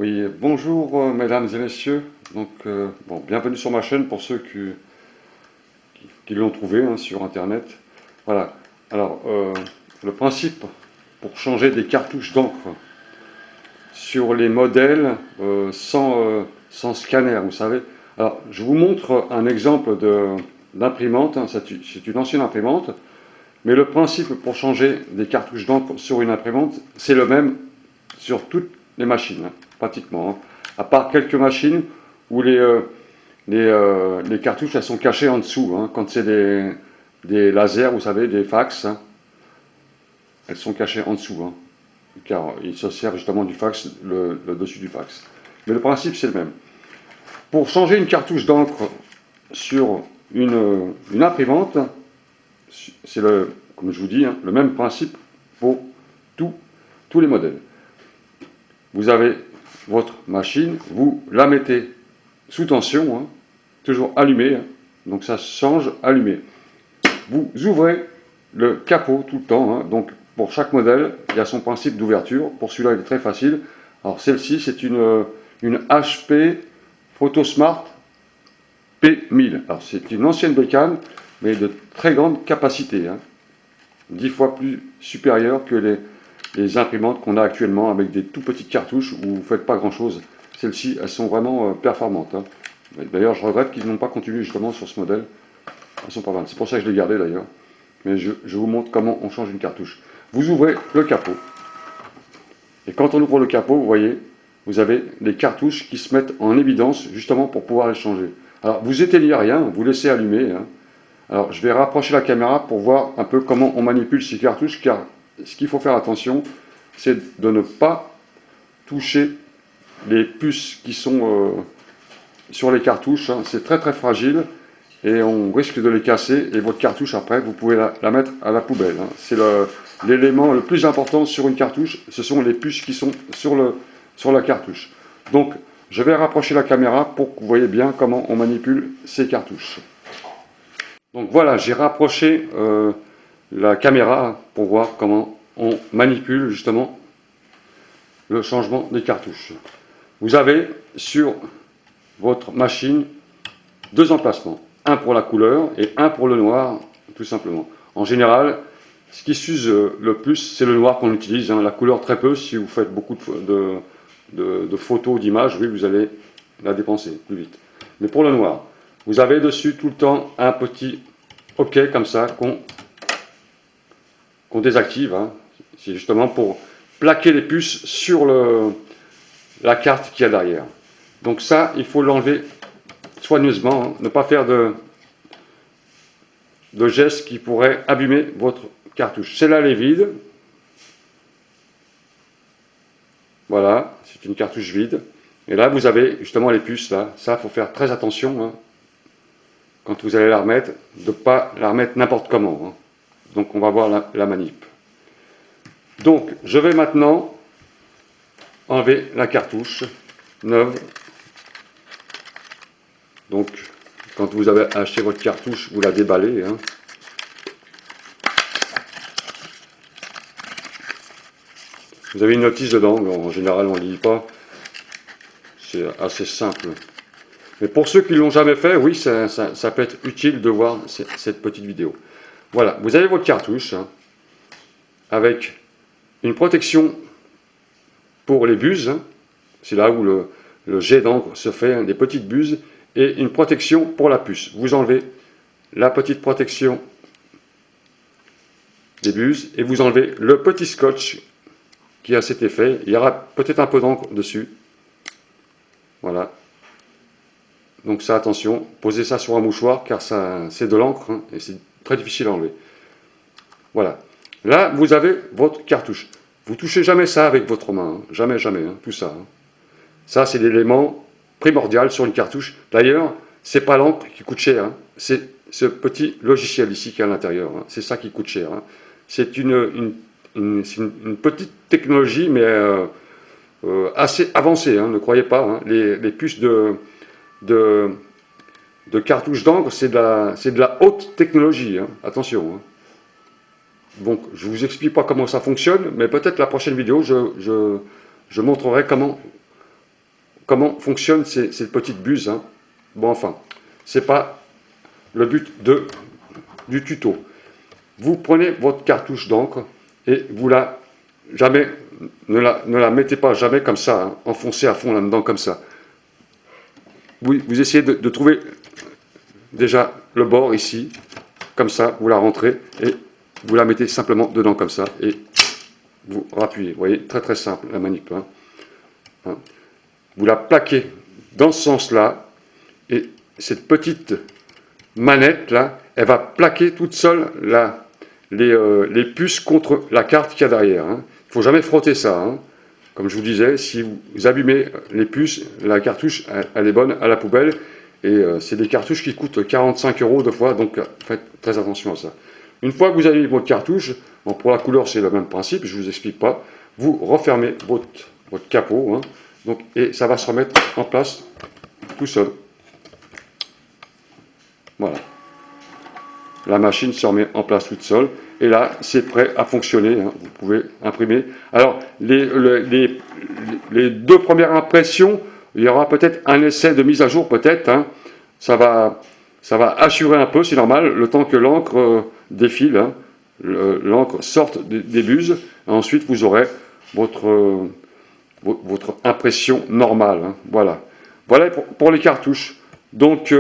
Oui, bonjour mesdames et messieurs. Bienvenue sur ma chaîne pour ceux qui l'ont trouvé sur internet. Voilà. Alors, le principe pour changer des cartouches d'encre sur les modèles sans scanner, vous savez. Alors, je vous montre un exemple d'imprimante. C'est une ancienne imprimante, mais le principe pour changer des cartouches d'encre sur une imprimante, c'est le même sur toutes les machines, pratiquement. À part quelques machines où les cartouches elles sont cachées en dessous. Quand c'est des lasers, vous savez, des fax, elles sont cachées en dessous. Car ils se servent justement du fax, le dessus du fax. Mais le principe, c'est le même. Pour changer une cartouche d'encre sur une imprimante, c'est comme je vous dis, le même principe pour tous les modèles. Vous avez votre machine, vous la mettez sous tension, toujours allumée, donc ça change allumé. Vous ouvrez le capot tout le temps, donc pour chaque modèle, il y a son principe d'ouverture. Pour celui-là, il est très facile. Alors celle-ci, c'est une HP Photosmart P1000. Alors c'est une ancienne bécane, mais de très grande capacité, 10 fois plus supérieure que les imprimantes qu'on a actuellement avec des tout petites cartouches où vous ne faites pas grand chose. Celles-ci, elles sont vraiment performantes. D'ailleurs, je regrette qu'ils n'ont pas continué justement sur ce modèle. Elles sont pas mal. C'est pour ça que je l'ai gardé d'ailleurs. Mais je vous montre comment on change une cartouche. Vous ouvrez le capot. Et quand on ouvre le capot, vous voyez, vous avez les cartouches qui se mettent en évidence justement pour pouvoir les changer. Alors, vous éteignez rien, vous laissez allumer. Alors, je vais rapprocher la caméra pour voir un peu comment on manipule ces cartouches, car ce qu'il faut faire attention, c'est de ne pas toucher les puces qui sont sur les cartouches. C'est très très fragile et on risque de les casser. Et votre cartouche, après, vous pouvez la mettre à la poubelle. C'est l'élément le plus important sur une cartouche, ce sont les puces qui sont sur la cartouche. Donc, je vais rapprocher la caméra pour que vous voyez bien comment on manipule ces cartouches. Donc voilà, j'ai rapproché la caméra pour voir comment on manipule justement le changement des cartouches. Vous avez sur votre machine deux emplacements, un pour la couleur et un pour le noir, tout simplement. En général, ce qui s'use le plus, c'est le noir qu'on utilise, la couleur très peu. Si vous faites beaucoup de photos, d'images, oui, vous allez la dépenser plus vite. Mais pour le noir, vous avez dessus tout le temps un petit OK comme ça qu'on désactive. C'est justement pour plaquer les puces sur la carte qu'il y a derrière. Donc ça, il faut l'enlever soigneusement, ne pas faire de gestes qui pourraient abîmer votre cartouche. Celle-là, elle est vide. Voilà, c'est une cartouche vide. Et là, vous avez justement les puces. Là. Ça, il faut faire très attention quand vous allez la remettre, de ne pas la remettre n'importe comment. Donc, on va voir la manip. Donc, je vais maintenant enlever la cartouche neuve. Donc, quand vous avez acheté votre cartouche, vous la déballez. Vous avez une notice dedans, mais en général, on ne lit pas. C'est assez simple. Mais pour ceux qui ne l'ont jamais fait, oui, ça peut être utile de voir cette petite vidéo. Voilà, vous avez votre cartouche avec une protection pour les buses. C'est là où le jet d'encre se fait, des petites buses, et une protection pour la puce. Vous enlevez la petite protection des buses et vous enlevez le petit scotch qui a cet effet. Il y aura peut-être un peu d'encre dessus. Voilà. Donc ça, attention, posez ça sur un mouchoir car c'est de l'encre et c'est très difficile à enlever. Voilà. Là, vous avez votre cartouche. Vous touchez jamais ça avec votre main. Jamais, jamais, tout ça. Ça, c'est l'élément primordial sur une cartouche. D'ailleurs, c'est pas l'encre qui coûte cher. C'est ce petit logiciel ici qui est à l'intérieur. C'est ça qui coûte cher. C'est une petite technologie, mais assez avancée. Ne croyez pas. Les puces de cartouches d'encre, c'est de la haute technologie. Attention. Donc, je ne vous explique pas comment ça fonctionne, mais peut-être la prochaine vidéo, je montrerai comment comment fonctionnent ces petites buses. Hein. Bon, enfin, c'est pas le but du tuto. Vous prenez votre cartouche d'encre et vous ne la mettez pas jamais comme ça, hein, enfoncée à fond là-dedans comme ça. Vous essayez de trouver déjà le bord ici, comme ça, vous la rentrez et vous la mettez simplement dedans comme ça et vous rappuyez. Vous voyez, très très simple la manip. Hein. Hein. Vous la plaquez dans ce sens-là et cette petite manette là, elle va plaquer toute seule les puces contre la carte qu'il y a derrière. Hein. Il ne faut jamais frotter ça. Hein. Comme je vous disais, si vous abîmez les puces, la cartouche, elle est bonne à la poubelle. Et c'est des cartouches qui coûtent 45 € deux fois, donc faites très attention à ça. Une fois que vous avez mis votre cartouche, bon, pour la couleur c'est le même principe, je ne vous explique pas, vous refermez votre capot, hein, donc, et ça va se remettre en place tout seul. Voilà. La machine se remet en place toute seule. Et là, c'est prêt à fonctionner. Hein, vous pouvez imprimer. Alors, les deux premières impressions, il y aura peut-être un essai de mise à jour, peut-être. Hein, ça va assurer un peu, c'est normal, le temps que l'encre défile, hein, l'encre sorte des buses. Ensuite, vous aurez votre impression normale. Hein, voilà. Voilà pour les cartouches. Donc,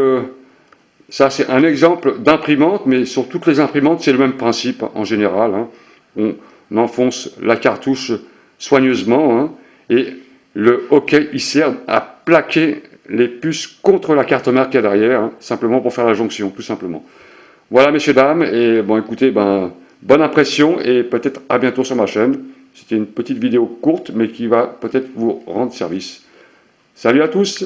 ça, c'est un exemple d'imprimante, mais sur toutes les imprimantes, c'est le même principe en général. Hein. On enfonce la cartouche soigneusement hein, et le hockey, il sert à plaquer les puces contre la carte mère qu'il y a derrière, hein, simplement pour faire la jonction, tout simplement. Voilà, messieurs, dames, et bon, écoutez, bonne impression et peut-être à bientôt sur ma chaîne. C'était une petite vidéo courte, mais qui va peut-être vous rendre service. Salut à tous!